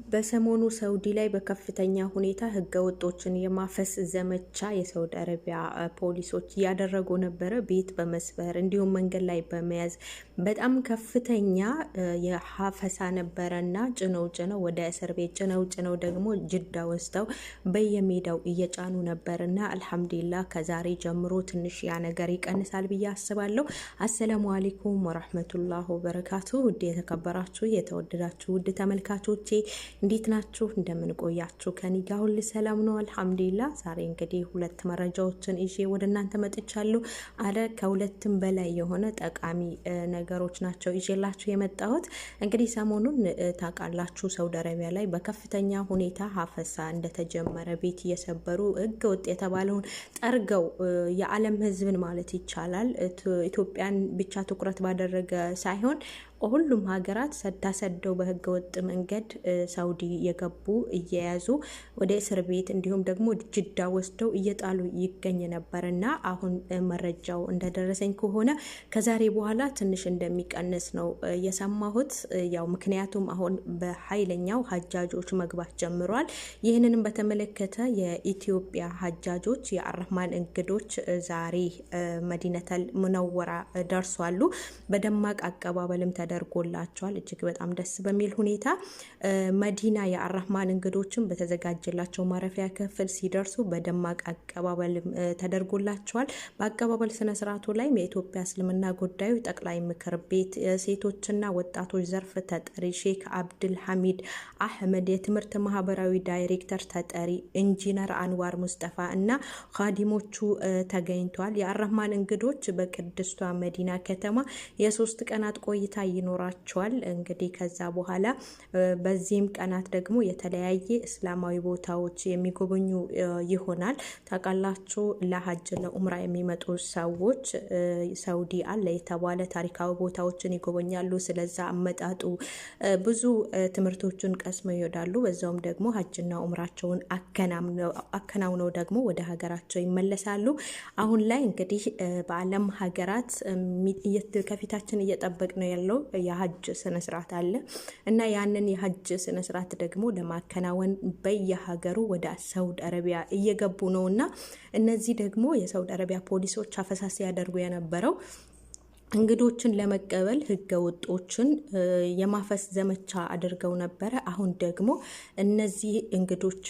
በሰሞኑ ሳውዲ ላይ በከፍተኛ ሁኔታ ህገወጦችን የማፈስ ዘመቻ የሳውዲ አረቢያ ፖሊሶች ያደረጉ ነበረ። ቤት በመስበር እንዲሁም መንገድ ላይ በመያዝ በጣም ከፍተኛ የሐፈሳ ነበረና ጭነው ወደ እስር ቤት ጭነው ደግሞ ጅዳ ወስደው በየሜዳው እየጫኑ ነበርና አልহামዱሊላህ ከዛሬ ጀምሮ ትንሽ ያ ነገር ይቀንሳል ብዬ አስባለሁ። አሰላሙ አለይኩም ወራህመቱላሂ ወበረካቱ። ውድ የተከበራችሁ የተወደዳችሁ ውድ ተመልካቾቼ እንዴት ናችሁ? እንደምን ቆያችሁ? ከኔ ጋር ሁሉ ሰላም ነው አልহামዱሊላህ። ዛሬ እንግዲህ ሁለት መረጃዎችን ይዤ ወደ እናንተ መጥቻለሁ። ከሁለትም በላይ የሆነ ጠቃሚ ነገሮች ናቸው ይዤላችሁ የመጣሁት። እንግዲህ ሰሞኑን ታውቃላችሁ ሳውዲ አረቢያ ላይ በከፍተኛ ሁኔታ ሐፈሳ እንደተጀመረ ቤት እየሰበሩ ህገወጥ የተባለውን ጠርገው የዓለም ህዝብን ማለት ይቻላል ኢትዮጵያን ብቻ ትኩረት ባደረገ ሳይሆን ሁሉም ሀገራት ሰደው በህገወጥ መንገድ ሳውዲ የገቡ እየያዙ ወደ እስር ቤት እንዲሁም ደግሞ ጅዳ ወስደው እየጣሉ ይገኝ ነበርና አሁን መረጃው እንደደረሰኝ ከሆነ ከዛሬ በኋላ ትንሽ እንደሚቀንስ ነው የሰማሁት። ያው ምክንያቱም አሁን በኃይለኛው ሀጃጆች መግባት ጀምሯል። ይህንንም በተመለከተ የኢትዮጵያ ሀጃጆች የአረህማን እንግዶች ዛሬ መዲነተል ሙነወራ ደርሷሉ። በደማቅ አቀባበልም ተደርጎላቸዋል። እጅግ በጣም ደስ በሚል ሁኔታ መዲና የአረህማን እንግዶችን በተዘጋጀላቸው ማረፊያ ክፍል ሲደርሱ በደማቅ አቀባበል ተደርጎላቸዋል። በአቀባበል ስነ ስርዓቱ ላይ የኢትዮጵያ እስልምና ጉዳዮች ጠቅላይ ምክር ቤት ሴቶችና ወጣቶች ዘርፍ ተጠሪ ሼክ አብዱል ሐሚድ አህመድ፣ የትምህርት ማህበራዊ ዳይሬክተር ተጠሪ ኢንጂነር አንዋር ሙስጠፋ እና ኻዲሞቹ ተገኝተዋል። የአረህማን እንግዶች በቅድስቷ መዲና ከተማ የ3 ቀናት ቆይታ ይኖራቸዋል። እንግዲህ ከዛ በኋላ በዚህም ቀናት ደግሞ የተለያየ እስላማዊ ቦታዎች የሚጎበኙ ይሆናል። ታውቃላችሁ ለሐጅ ለኡምራ የሚመጡ ሰዎች ሳውዲ አለ የተባለ ታሪካዊ ቦታዎችን ይጎበኛሉ። ስለዛ አመጣጡ ብዙ ትምህርቶችን ቀስመው ይወዳሉ። በዛውም ደግሞ ሐጅና ኡምራቸውን አከናውነው ደግሞ ወደ ሀገራቸው ይመለሳሉ። አሁን ላይ እንግዲህ በዓለም ሀገራት ከፊታችን እየጠበቅነው ያለው የሐጅ ስነ ስርዓት አለ እና ያንን የሐጅ ስነ ስርዓት ደግሞ ለማከናወን በየሀገሩ ወደ ሳውዲ አረቢያ እየገቡ ነውና እነዚህ ደግሞ የሳውዲ አረቢያ ፖሊሶች አፈሳስ ያደርጉ የነበረው እንግዶችን ለመቀበል ህገወጦችን የማፈስ ዘመቻ አድርገው ነበረ። አሁን ደግሞ እነዚህ እንግዶች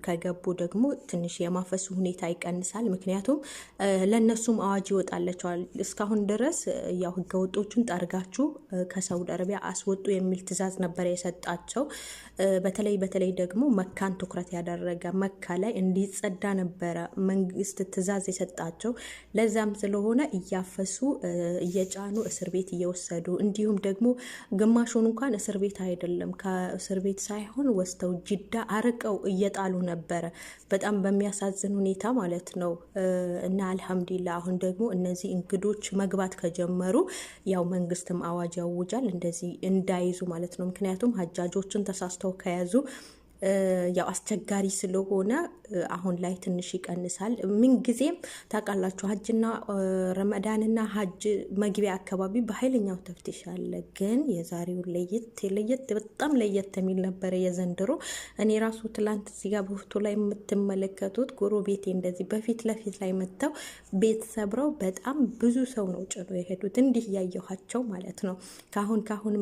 ከገቡ ደግሞ ትንሽ የማፈሱ ሁኔታ ይቀንሳል። ምክንያቱም ለነሱም አዋጅ ይወጣላቸዋል። እስካሁን ድረስ ያው ህገወጦችን ጠርጋችሁ ከሳውዲ አረቢያ አስወጡ የሚል ትዕዛዝ ነበር የሰጣቸው። በተለይ ደግሞ መካን ትኩረት ያደረገ መካ ላይ እንዲጸዳ ነበረ መንግስት ትዕዛዝ የሰጣቸው። ለዛም ስለሆነ እያፈሱ የጫኑ እስር ቤት እየወሰዱ እንዲሁም ደግሞ ግማሹን እንኳን እስር ቤት አይደለም ከእስር ቤት ሳይሆን ወስተው ጅዳ አርቀው እየጣሉ ነበረ። በጣም በሚያሳዝን ሁኔታ ማለት ነው። እና አልহামዱሊላህ አሁን ደግሞ እነዚህ እንግዶች መግባት ከጀመሩ ያው መንግስትም አዋጅ ያውጃል እንደዚህ እንዳይዙ ማለት ነው። ምክንያቱም ሀጃጆችን ተሳስተው ከያዙ ያው አስቸጋሪ ስለሆነ አሁን ላይ ትንሽ ይቀንሳል። ምን ጊዜም ታውቃላችሁ ሐጅና ረመዳንና ሐጅ መግቢያ አካባቢ በኃይለኛው ተፍትሽ አለ። ግን የዛሬው ለየት በጣም ለየት የሚል ነበር የዘንድሮ። እኔ ራሱ ትላንት እዚህ ጋር በፎቶ ላይ የምትመለከቱት ጎረቤቴ እንደዚህ በፊት ለፊት ላይ መተው ቤት ሰብረው በጣም ብዙ ሰው ነው ጭኖ የሄዱት። እንዲህ ያየኋቸው ማለት ነው። ካሁን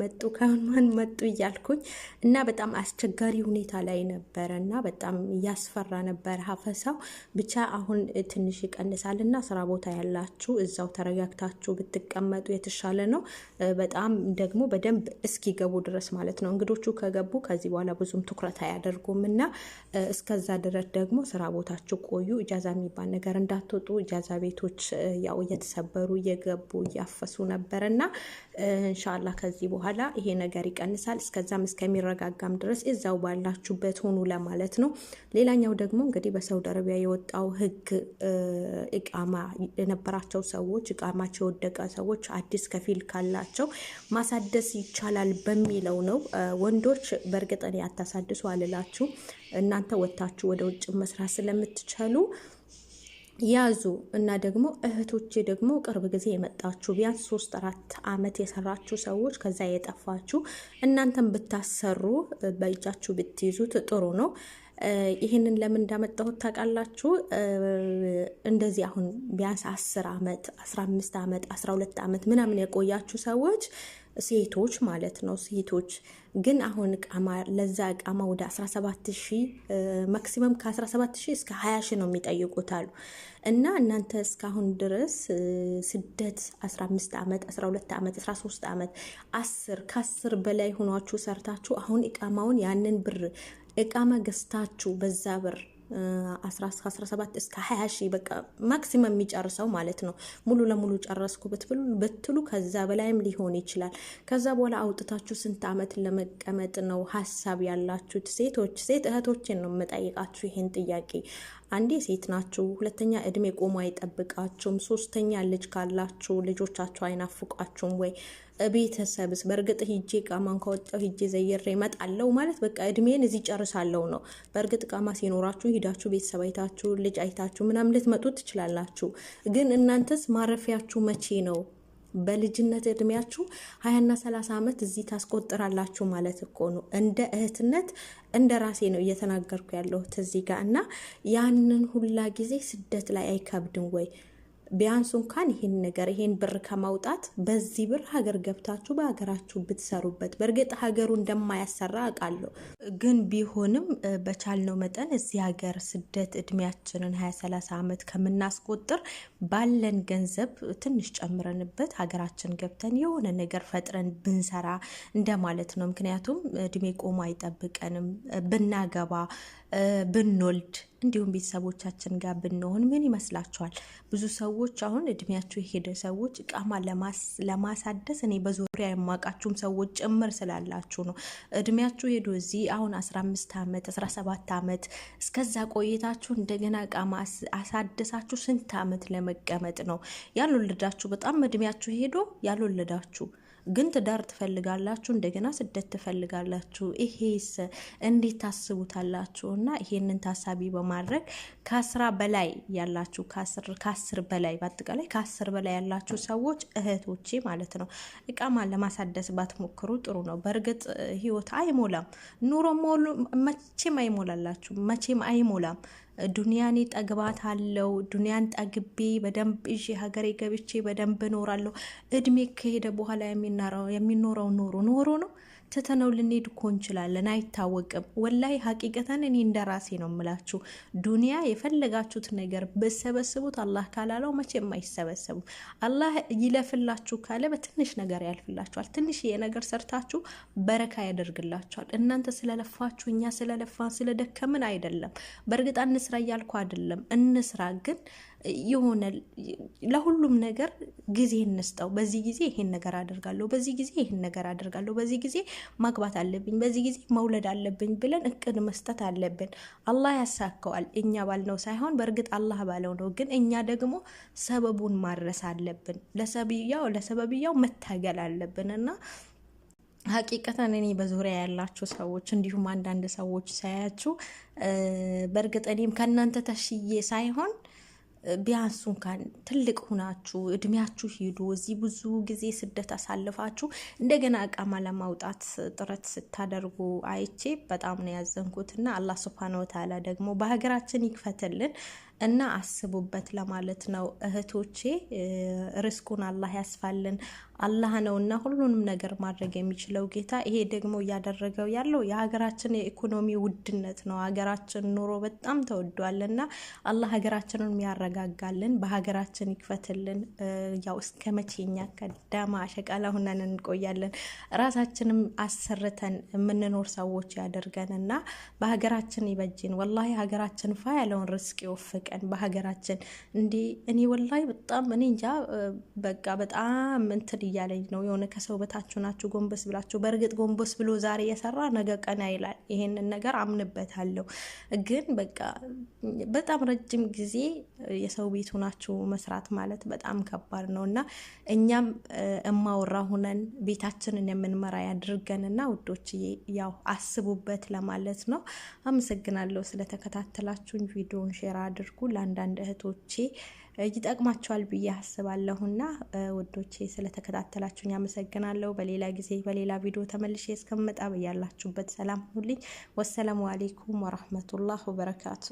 ማን መጡ እያልኩኝ እና በጣም አስቸጋሪ ሁኔታ ላይ ነበርና በጣም ያስፈራ ነበር ሐፈሳው። ብቻ አሁን ትንሽ ይቀንሳልና ስራ ቦታ ያላችሁ እዛው ተረጋግታችሁ ብትቀመጡ የተሻለ ነው። በጣም ደግሞ በደንብ እስኪገቡ ድረስ ማለት ነው። እንግዶቹ ከገቡ ከዚህ በኋላ ብዙም ትኩረት አያደርጉምና እስከዛ ድረስ ደግሞ ስራ ቦታችሁ ቆዩ። ኢጃዛ የሚባል ነገር እንዳትወጡ። ኢጃዛ ቤቶች ያው እየተሰበሩ እየገቡ እያፈሱ ነበርና ኢንሻአላህ ከዚህ በኋላ ይሄ ነገር ይቀንሳል። እስከዛም እስከሚረጋጋም ድረስ እዛው ባላችሁበት ሆኑ ለማለት ነው። ሌላኛው ደግሞ እንግዲህ በሳውዲ አረቢያ የወጣው ህግ ኢቃማ የነበራቸው ሰዎች ኢቃማቸው የወደቀ ሰዎች አዲስ ከፊል ካላቸው ማሳደስ ይቻላል በሚለው ነው። ወንዶች በእርግጥ ያታሳድሱ አልላችሁ እናንተ ወጣችሁ ወደ ውጭ መስራት ስለምትችሉ ያዙ እና ደግሞ እህቶቼ ደግሞ ቅርብ ጊዜ የመጣችሁ ቢያንስ 3-4 ዓመት የሰራችሁ ሰዎች ከዛ የጠፋችሁ እናንተም ብታሰሩ በእጃችሁ ብትይዙት ጥሩ ነው። ይህንን ለምን እንዳመጣሁት ታውቃላችሁ? እንደዚህ አሁን ቢያንስ 10 ዓመት 15 ዓመት 12 ዓመት ምናምን የቆያችሁ ሰዎች ሴቶች ማለት ነው። ሴቶች ግን አሁን እቃማ ለዛ እቃማ ወደ 17000 ማክሲመም ከ17000 እስከ 20000 ነው የሚጠይቁት አሉ። እና እናንተ እስካሁን ድረስ ስደት 15 ዓመት 12 ዓመት 13 ዓመት 10 ከ10 በላይ ሆኗችሁ ሰርታችሁ አሁን እቃማውን ያንን ብር እቃማ ገዝታችሁ በዛ ብር 17 እስከ 20000 በቃ ማክሲመም የሚጨርሰው ማለት ነው። ሙሉ ለሙሉ ጨረስኩ ብትሉ ከዛ በላይም ሊሆን ይችላል። ከዛ በኋላ አውጥታችሁ ስንት ዓመት ለመቀመጥ ነው ሀሳብ ያላችሁት? ሴት እህቶችን ነው የምጠይቃችሁ ይሄን ጥያቄ። አንዴ ሴት ናችሁ፣ ሁለተኛ እድሜ ቆሞ አይጠብቃችሁም፣ ሶስተኛ ልጅ ካላችሁ ልጆቻችሁ አይናፍቋችሁም ወይ? ቤተሰብስ በእርግጥ ሂጄ ቃማን ከወጣው ሂጄ ዘይሬ እመጣለሁ ማለት በቃ እድሜን እዚህ ጨርሳለሁ ነው። በእርግጥ ቃማ ሲኖራችሁ ሂዳችሁ ቤተሰብ አይታችሁ ልጅ አይታችሁ ምናምን ልትመጡ ትችላላችሁ። ግን እናንተስ ማረፊያችሁ መቼ ነው? በልጅነት እድሜያችሁ 20 እና 30 ዓመት እዚህ ታስቆጥራላችሁ ማለት እኮ ነው። እንደ እህትነት እንደ ራሴ ነው እየተናገርኩ ያለሁት እዚህ ጋር እና ያንን ሁላ ጊዜ ስደት ላይ አይከብድም ወይ? ቢያንስ እንኳን ይሄን ብር ከማውጣት በዚህ ብር ሀገር ገብታችሁ በሀገራችሁ ብትሰሩበት። በእርግጥ ሀገሩ እንደማያሰራ አውቃለሁ፣ ግን ቢሆንም በቻልነው መጠን እዚህ ሀገር ስደት እድሜያችንን 20-30 ዓመት ከምናስቆጥር ባለን ገንዘብ ትንሽ ጨምረንበት ሀገራችን ገብተን የሆነ ነገር ፈጥረን ብንሰራ እንደማለት ነው። ምክንያቱም እድሜ ቆሞ አይጠብቀንም። ብናገባ ብንወልድ እንዲሁም ቤተሰቦቻችን ጋር ብንሆን ምን ይመስላችኋል? ብዙ ሰዎች አሁን እድሜያቸው የሄደ ሰዎች እቃማ ለማሳደስ እኔ በዙሪያ የማውቃችሁም ሰዎች ጭምር ስላላችሁ ነው። እድሜያችሁ ሄዶ እዚህ አሁን 15 ዓመት 17 ዓመት እስከዛ ቆይታችሁ እንደገና እቃማ አሳደሳችሁ ስንት ዓመት ለመቀመጥ ነው? ያልወለዳችሁ በጣም እድሜያችሁ ሄዶ ያልወለዳችሁ ግን ትዳር ትፈልጋላችሁ፣ እንደገና ስደት ትፈልጋላችሁ። ይሄስ እንዴት ታስቡታላችሁ? እና ይሄንን ታሳቢ በማድረግ ከ10 በላይ ያላችሁ ከ10 በላይ በአጠቃላይ ከ10 በላይ ያላችሁ ሰዎች እህቶቼ ማለት ነው እቃማ ለማሳደስ ባትሞክሩ ጥሩ ነው። በእርግጥ ህይወት አይሞላም፣ ኑሮ መቼም አይሞላላችሁ፣ መቼም አይሞላም። ዱንያኔ ጠግባት አለው። ዱንያን ጠግቤ በደንብ እሺ ሀገሬ ገብቼ በደንብ እኖራለሁ። እድሜ ከሄደ በኋላ የሚኖረው ኖሮ ነው። ትተነው ልንሄድ እኮ እንችላለን፣ አይታወቅም። ወላይ ሀቂቀተን እኔ እንደራሴ ነው የምላችሁ። ዱንያ የፈለጋችሁት ነገር በሰበስቡት አላህ ካላለው መቼም አይሰበሰቡ። አላህ ይለፍላችሁ ካለ በትንሽ ነገር ያልፍላችኋል። ትንሽ የነገር ሰርታችሁ በረካ ያደርግላችኋል። እናንተ ስለለፋችሁ እኛ ስለለፋን ስለደከምን አይደለም። በእርግጥ እንስራ እያልኩ አይደለም፣ እንስራ ግን የሆነ ለሁሉም ነገር ጊዜ እንስጠው። በዚህ ጊዜ ይሄን ነገር አደርጋለሁ፣ በዚህ ጊዜ ይሄን ነገር አደርጋለሁ፣ በዚህ ጊዜ ማግባት አለብኝ፣ በዚህ ጊዜ መውለድ አለብኝ ብለን እቅድ መስጠት አለብን። አላህ ያሳካዋል፣ እኛ ባልነው ሳይሆን በእርግጥ አላህ ባለው ነው። ግን እኛ ደግሞ ሰበቡን ማድረስ አለብን። ለሰበብያው መታገል አለብን እና ሀቂቀተን እኔ በዙሪያ ያላችሁ ሰዎች እንዲሁም አንዳንድ ሰዎች ሳያችሁ በእርግጥ እኔም ከእናንተ ተሽዬ ሳይሆን ቢያንስ እንኳን ትልቅ ሁናችሁ እድሜያችሁ ሂዱ እዚህ ብዙ ጊዜ ስደት አሳልፋችሁ እንደገና እቃማ ለማውጣት ጥረት ስታደርጉ አይቼ በጣም ነው ያዘንኩትና አላህ ሱብሃነሁ ወተዓላ ደግሞ በሀገራችን ይክፈትልን እና አስቡበት ለማለት ነው እህቶቼ። ርስቁን አላህ ያስፋልን። አላህ ነውና ሁሉንም ነገር ማድረግ የሚችለው ጌታ። ይሄ ደግሞ እያደረገው ያለው የሀገራችን የኢኮኖሚ ውድነት ነው። ሀገራችን ኑሮ በጣም ተወዷልና አላህ ሀገራችንን ያረጋጋልን፣ በሀገራችን ይክፈትልን። ያው እስከ መቼኛ ከዳማ ሸቃላ ሆነን እንቆያለን? ራሳችንም አሰርተን የምንኖር ሰዎች ያደርገንና በሀገራችን ይበጅን። ወላሂ ሀገራችን ፋ ያለውን ርስቅ ይወፍቅ በሀገራችን እንዲ እኔ ወላይ በጣም እኔ እንጃ በቃ በጣም እንትን እያለኝ ነው። የሆነ ከሰው በታችሁ ናችሁ ጎንበስ ብላችሁ። በእርግጥ ጎንበስ ብሎ ዛሬ የሰራ ነገ ቀና ይላል። ይሄንን ነገር አምንበታለሁ። ግን በቃ በጣም ረጅም ጊዜ የሰው ቤት ሆናችሁ መስራት ማለት በጣም ከባድ ነው እና እኛም እማወራ ሆነን ቤታችንን የምንመራ ያድርገንና ውዶችዬ ያው አስቡበት ለማለት ነው። አመሰግናለሁ ስለተከታተላችሁኝ። ቪዲዮውን ሼር አድርጉ። ብታደርጉ ለአንዳንድ እህቶቼ ይጠቅማቸዋል ብዬ አስባለሁና ውዶቼ ስለተከታተላችሁኝ አመሰግናለሁ። በሌላ ጊዜ በሌላ ቪዲዮ ተመልሼ እስከምመጣ በያላችሁበት ሰላም ሁኑልኝ። ወሰላሙ አለይኩም ወራህመቱላህ ወበረካቱ።